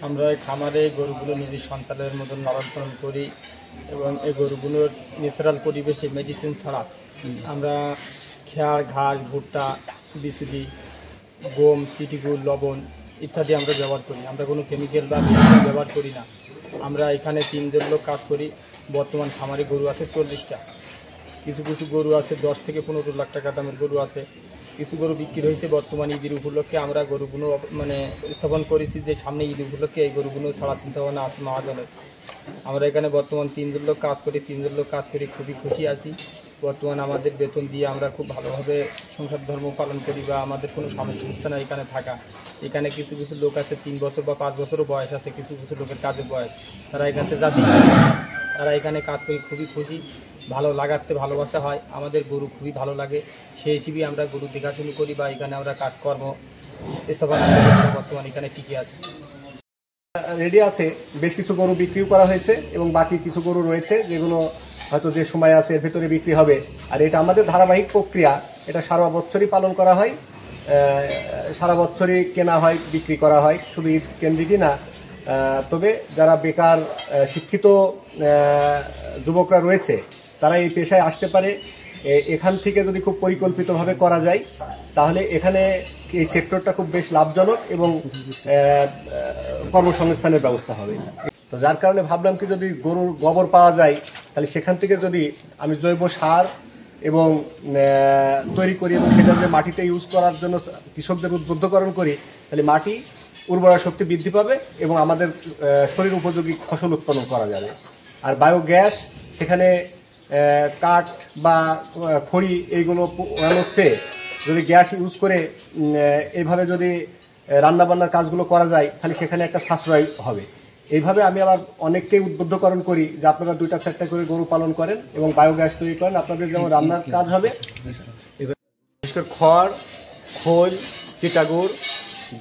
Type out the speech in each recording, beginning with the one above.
আমরা এই খামারে গরুগুলো নিজের সন্তানের মতন লালন পালন করি এবং এই গরুগুলোর ন্যাচারাল পরিবেশে মেডিসিন ছাড়া আমরা খেয়ার ঘাস ভুট্টা বিচুলি গম চিটিগুড় লবণ ইত্যাদি আমরা ব্যবহার করি। আমরা কোনো কেমিক্যাল বা মেডিসিন ব্যবহার করি না। আমরা এখানে 3 জন লোক কাজ করি। বর্তমান খামারে গরু আছে 40টা। কিছু কিছু গরু আছে 10 থেকে 15 লাখ টাকা দামের গরু আছে। কিছু গরু বিক্রি হয়েছে বর্তমান ঈদের উপলক্ষে। আমরা গরুগুলো স্থাপন করেছি যে সামনে ঈদ উপলক্ষে এই গরুগুলো ছাড়া চিন্তা ভাবনা আছে মহাজনের। আমরা এখানে বর্তমান 3 জন লোক কাজ করি। 3 জন লোক কাজ করি, খুবই খুশি আছি। বর্তমান আমাদের বেতন দিয়ে আমরা খুব ভালোভাবে সংসার ধর্ম পালন করি বা আমাদের কোনো সমস্যা হচ্ছে না এখানে থাকা। এখানে কিছু কিছু লোক আছে 3 বছর বা 5 বছরও বয়স আছে, কিছু কিছু লোকের কাজের বয়স, তারা এখান থেকে জাতি তারা এখানে কাজ করি, খুবই খুশি। ভালো লাগাতে ভালোবাসা হয়, আমাদের গরু খুবই ভালো লাগে। সেই হিসেবেই আমরা গরু দেখাশুনো করি বা এখানে আমরা কাজকর্ম স্থাপন বর্তমানে এখানে টিকে আছি। রেডি আছে, বেশ কিছু গরু বিক্রিও করা হয়েছে এবং বাকি কিছু গরু রয়েছে যেগুলো হয়তো যে সময় আছে এর ভেতরে বিক্রি হবে। আর এটা আমাদের ধারাবাহিক প্রক্রিয়া, এটা সারা বছরই পালন করা হয়, সারা বছরই কেনা হয় বিক্রি করা হয়, শুধু ঈদ কেন্দ্রিকই না। তবে যারা বেকার শিক্ষিত যুবকরা রয়েছে তারা এই পেশায় আসতে পারে। এখান থেকে যদি খুব পরিকল্পিতভাবে করা যায় তাহলে এখানে এই সেক্টরটা খুব বেশ লাভজনক এবং কর্মসংস্থানের ব্যবস্থা হবে। তো যার কারণে ভাবলাম কি যদি গরুর গোবর পাওয়া যায় তাহলে সেখান থেকে যদি আমি জৈব সার এবং তৈরি করি এবং সেটা যে মাটিতে ইউজ করার জন্য কৃষকদের উদ্বুদ্ধকরণ করি তাহলে মাটি উর্বরা শক্তি বৃদ্ধি পাবে এবং আমাদের শরীর উপযোগী ফসল উৎপন্ন করা যাবে। আর বায়োগ্যাস, সেখানে কাঠ বা খড়ি এইগুলো ওড়ানোর চেয়ে যদি গ্যাস ইউজ করে এইভাবে যদি রান্নাবান্নার কাজগুলো করা যায় তাহলে সেখানে একটা সাশ্রয় হবে। এইভাবে আমি আবার অনেককেই উদ্বুদ্ধকরণ করি যে আপনারা 2টা 4টা করে গরু পালন করেন এবং বায়োগ্যাস তৈরি করেন, আপনাদের যেমন রান্নার কাজ হবে। বিশেষ করে খড়, খোল, চিটাগুড়,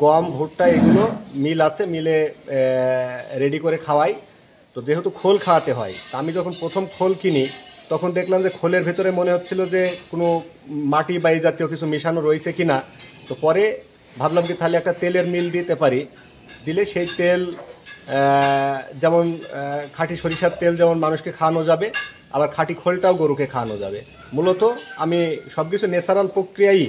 গম, ভুট্টা এগুলো মিল আছে, মিলে রেডি করে খাওয়াই। তো যেহেতু খোল খাওয়াতে হয়, তা আমি যখন প্রথম খোল কিনি তখন দেখলাম যে খোলের ভেতরে মনে হচ্ছিল যে কোনো মাটি বা এই জাতীয় কিছু মেশানো রয়েছে কিনা। তো পরে ভাবলাম কি তাহলে একটা তেলের মিল দিতে পারি, দিলে সেই তেল যেমন খাঁটি সরিষার তেল যেমন মানুষকে খাওয়ানো যাবে, আবার খাঁটি খোলটাও গরুকে খাওয়ানো যাবে। মূলত আমি সব কিছু ন্যাচারাল প্রক্রিয়াই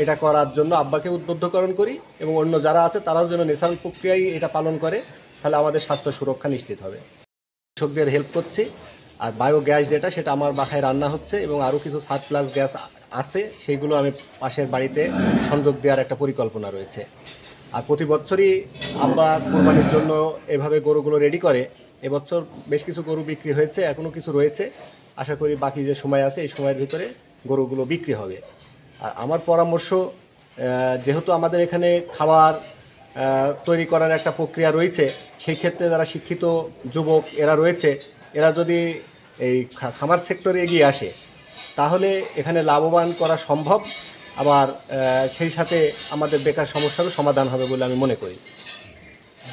এটা করার জন্য আব্বাকে উদ্বুদ্ধকরণ করি এবং অন্য যারা আছে তারাও যেন ন্যাচারাল প্রক্রিয়ায় এটা পালন করে, তাহলে আমাদের স্বাস্থ্য সুরক্ষা নিশ্চিত হবে। কৃষকদের হেল্প করছি। আর বায়োগ্যাস যেটা, সেটা আমার বাসায় রান্না হচ্ছে এবং আরও কিছু সারপ্লাস গ্যাস আছে, সেইগুলো আমি পাশের বাড়িতে সংযোগ দেওয়ার একটা পরিকল্পনা রয়েছে। আর প্রতি বছরই আব্বা কোরবানির জন্য এভাবে গরুগুলো রেডি করে। এবছর বেশ কিছু গরু বিক্রি হয়েছে, এখনও কিছু রয়েছে। আশা করি বাকি যে সময় আছে এই সময়ের ভিতরে গরুগুলো বিক্রি হবে। আর আমার পরামর্শ, যেহেতু আমাদের এখানে খাবার তৈরি করার একটা প্রক্রিয়া রয়েছে, সেই ক্ষেত্রে যারা শিক্ষিত যুবক এরা রয়েছে, এরা যদি এই খামার সেক্টরে এগিয়ে আসে তাহলে এখানে লাভবান করা সম্ভব। আবার সেই সাথে আমাদের বেকার সমস্যারও সমাধান হবে বলে আমি মনে করি।